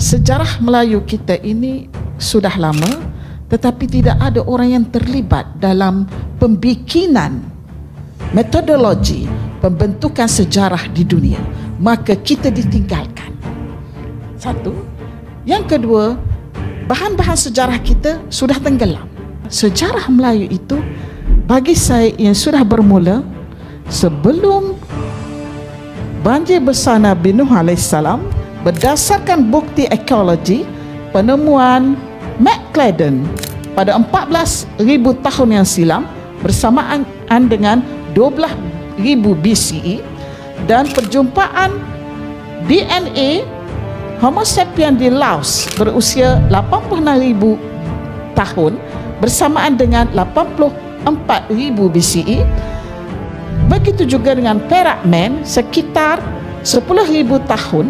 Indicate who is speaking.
Speaker 1: Sejarah Melayu kita ini sudah lama, tetapi tidak ada orang yang terlibat dalam pembikinan metodologi pembentukan sejarah di dunia. Maka kita ditinggalkan. Satu. Yang kedua, bahan-bahan sejarah kita sudah tenggelam. Sejarah Melayu itu bagi saya yang sudah bermula sebelum banjir besar Nabi Nuh AS, berdasarkan bukti arkeologi, penemuan McClellan pada 14,000 tahun yang silam bersamaan dengan 12,000 BCE, dan perjumpaan DNA Homo sapiens di Laos berusia 86,000 tahun bersamaan dengan 84,000 BCE. Begitu juga dengan Perak Man sekitar 10,000 tahun